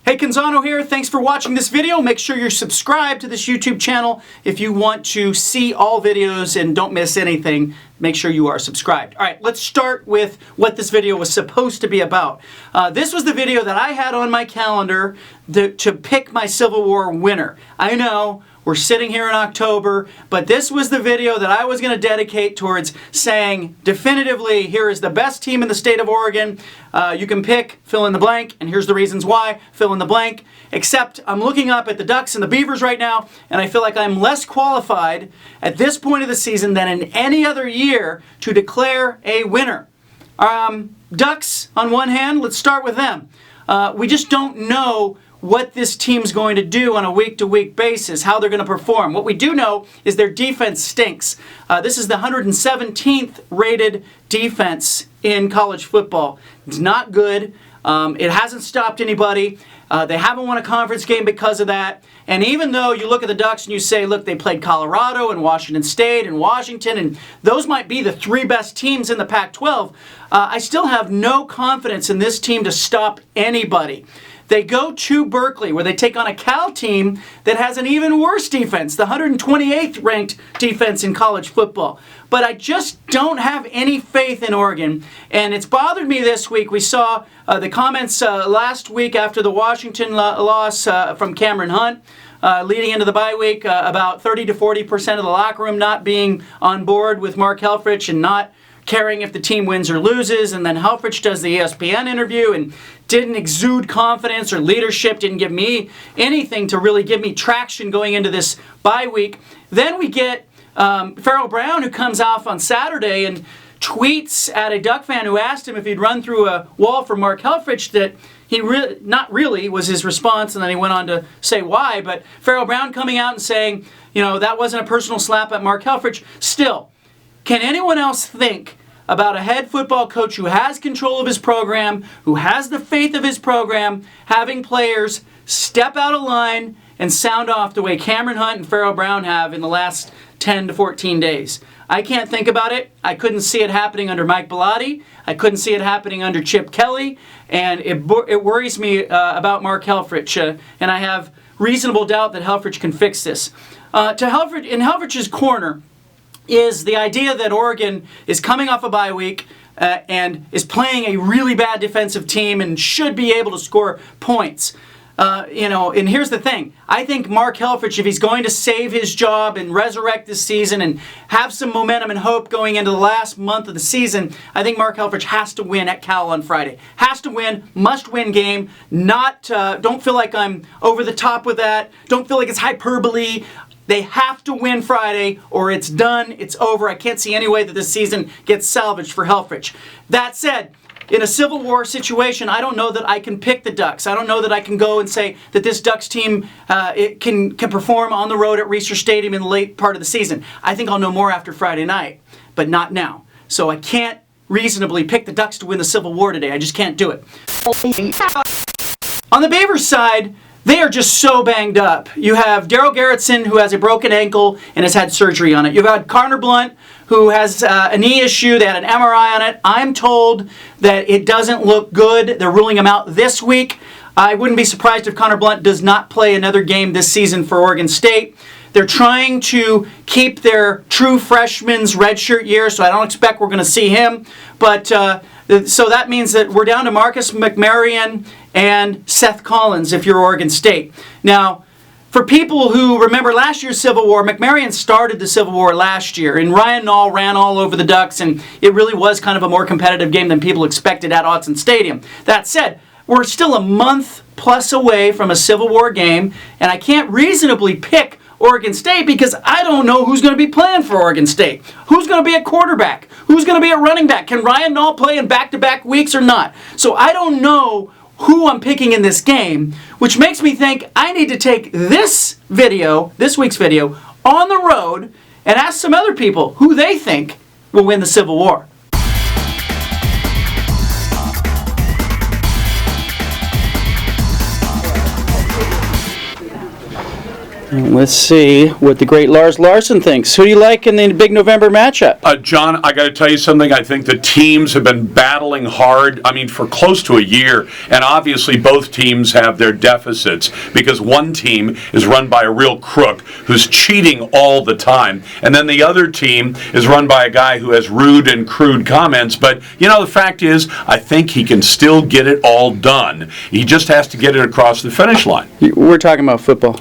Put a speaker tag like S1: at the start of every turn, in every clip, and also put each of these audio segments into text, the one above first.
S1: Hey, Canzano here. Thanks for watching this video. Make sure you're subscribed to this YouTube channel if you want to see all videos and don't miss anything. Make sure you are subscribed. All right, let's start with what this video was supposed to be about. This was the video that I had on my calendar to pick my Civil War winner. I know we're sitting here in October, but this was the video that I was going to dedicate towards saying definitively, here is the best team in the state of Oregon. You can pick fill in the blank, and here's the reasons why, fill in the blank. Except I'm looking up at the Ducks and the Beavers right now, and I feel like I'm less qualified at this point of the season than in any other year to declare a winner. Ducks, on one hand, let's start with them. We just don't know what this team's going to do on a week-to-week basis, how they're going to perform. What we do know is their defense stinks. This is the 117th rated defense in college football. It's not good. It hasn't stopped anybody. They haven't won a conference game because of that. And even though you look at the Ducks and you say, look, they played Colorado and Washington State and Washington, and those might be the three best teams in the Pac-12, I still have no confidence in this team to stop anybody. They go to Berkeley, where they take on a Cal team that has an even worse defense, the 128th ranked defense in college football. But I just don't have any faith in Oregon, and it's bothered me this week. We saw the comments last week after the Washington loss from Cameron Hunt, leading into the bye week, about 30 to 40% of the locker room not being on board with Mark Helfrich and not caring if the team wins or loses. And then Helfrich does the ESPN interview and didn't exude confidence or leadership, didn't give me anything to really give me traction going into this bye week. Then we get Farrell Brown, who comes off on Saturday and tweets at a Duck fan who asked him if he'd run through a wall for Mark Helfrich that he not really was his response, and then he went on to say why. But Farrell Brown coming out and saying, you know, that wasn't a personal slap at Mark Helfrich. Still, can anyone else think about a head football coach who has control of his program, who has the faith of his program, having players step out of line and sound off the way Cameron Hunt and Farrell Brown have in the last 10 to 14 days? I can't think about it. I couldn't see it happening under Mike Bellotti. I couldn't see it happening under Chip Kelly. And it worries me about Mark Helfrich. And I have reasonable doubt that Helfrich can fix this. In Helfrich's corner is the idea that Oregon is coming off a bye week and is playing a really bad defensive team and should be able to score points. And here's the thing. I think Mark Helfrich, if he's going to save his job and resurrect this season and have some momentum and hope going into the last month of the season, I think Mark Helfrich has to win at Cal on Friday. Has to win, must-win game. Don't feel like I'm over the top with that. Don't feel like it's hyperbole. They have to win Friday or it's done, it's over. I can't see any way that this season gets salvaged for Helfrich. That said, in a Civil War situation, I don't know that I can pick the Ducks. I don't know that I can go and say that this Ducks team it can perform on the road at Reser Stadium in the late part of the season. I think I'll know more after Friday night, but not now. So I can't reasonably pick the Ducks to win the Civil War today. I just can't do it. On the Beavers side, they are just so banged up. You have Daryl Garrettson, who has a broken ankle and has had surgery on it. You've got Connor Blunt, who has a knee issue. They had an MRI on it. I'm told that it doesn't look good. They're ruling him out this week. I wouldn't be surprised if Connor Blunt does not play another game this season for Oregon State. They're trying to keep their true freshman's redshirt year, so I don't expect we're going to see him. But so that means that we're down to Marcus McMarion and Seth Collins if you're Oregon State. Now, for people who remember last year's Civil War, McMarion started the Civil War last year, and Ryan Nall ran all over the Ducks, and it really was kind of a more competitive game than people expected at Autzen Stadium. That said, we're still a month plus away from a Civil War game, and I can't reasonably pick Oregon State because I don't know who's going to be playing for Oregon State. Who's going to be a quarterback? Who's going to be a running back? Can Ryan Nall play in back-to-back weeks or not? So I don't know who I'm picking in this game, which makes me think I need to take this week's video, on the road and ask some other people who they think will win the Civil War. Let's see what the great Lars Larson thinks. Who do you like in the big November matchup?
S2: John, I got to tell you something. I think the teams have been battling hard, for close to a year, and obviously both teams have their deficits because one team is run by a real crook who's cheating all the time, and then the other team is run by a guy who has rude and crude comments. But, the fact is, I think he can still get it all done. He just has to get it across the finish line.
S1: We're talking about football.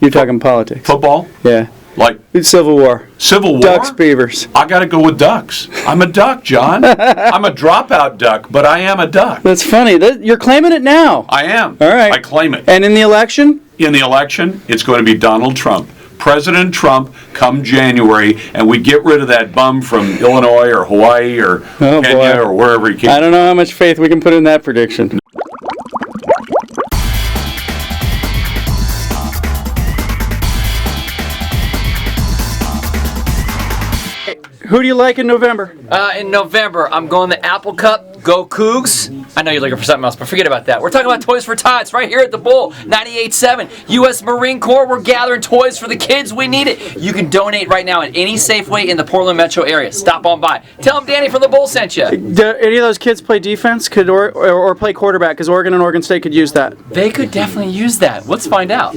S1: You're talking politics.
S2: Football?
S1: Yeah.
S2: Like
S1: Civil War.
S2: Civil War?
S1: Ducks, Beavers.
S2: I got to go with ducks. I'm a duck, John. I'm a dropout duck, but I am a duck.
S1: That's funny. You're claiming it now.
S2: I am.
S1: All right.
S2: I claim it.
S1: And in the election?
S2: In the election, it's going to be Donald Trump. President Trump come January, and we get rid of that bum from Illinois or Hawaii or Kenya or wherever he came.
S1: I don't know how much faith we can put in that prediction. Who do you like in November?
S3: In November, I'm going the Apple Cup. Go Cougs. I know you're looking for something else, but forget about that. We're talking about Toys for Tots right here at the Bull, 98.7. U.S. Marine Corps, we're gathering toys for the kids. We need it. You can donate right now at any Safeway in the Portland metro area. Stop on by. Tell them Danny from the Bull sent you.
S1: Do any of those kids play defense or play quarterback? Because Oregon and Oregon State could use that.
S3: They could definitely use that. Let's find out.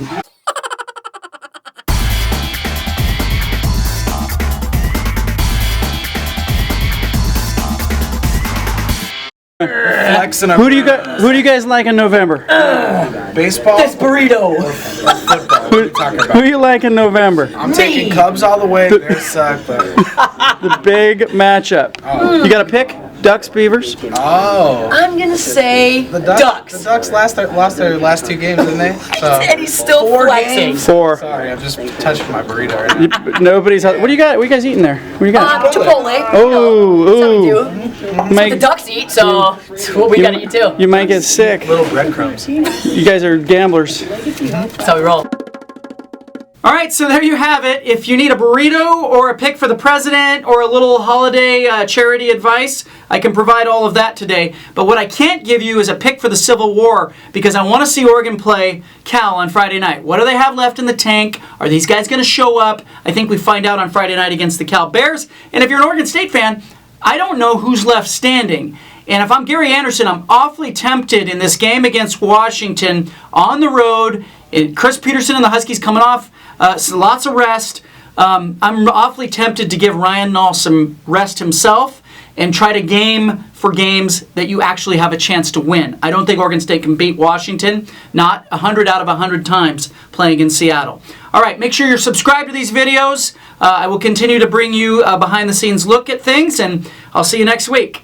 S1: Who do you guys like in November?
S4: Baseball?
S3: This burrito.
S4: Football. What are you talking about?
S1: Who do you like in November?
S4: I'm taking Cubs all the way. They suck, but...
S1: The big matchup. You got a pick? Ducks, Beavers?
S4: Oh.
S3: I'm going to say
S4: The
S3: Ducks.
S4: The Ducks lost their last 2 games, didn't they? So,
S3: And he's still
S4: 4
S3: flexing.
S4: games.
S1: 4.
S4: Sorry, I'm just touching my burrito right now.
S1: Nobody's. What do you got? What are you guys eating there? What do you got?
S3: Chipotle.
S1: Oh,
S3: The Ducks eat, so it's what we got to eat too.
S1: You might get sick.
S4: Little breadcrumbs.
S1: You guys are gamblers.
S3: That's how we roll.
S1: All right, so there you have it. If you need a burrito or a pick for the president or a little holiday charity advice, I can provide all of that today. But what I can't give you is a pick for the Civil War because I want to see Oregon play Cal on Friday night. What do they have left in the tank? Are these guys going to show up? I think we find out on Friday night against the Cal Bears. And if you're an Oregon State fan, I don't know who's left standing. And if I'm Gary Anderson, I'm awfully tempted in this game against Washington on the road. Chris Peterson and the Huskies coming off lots of rest. I'm awfully tempted to give Ryan Nall some rest himself and try to game for games that you actually have a chance to win. I don't think Oregon State can beat Washington, not 100 out of 100 times playing in Seattle. All right, make sure you're subscribed to these videos. I will continue to bring you a behind-the-scenes look at things, and I'll see you next week.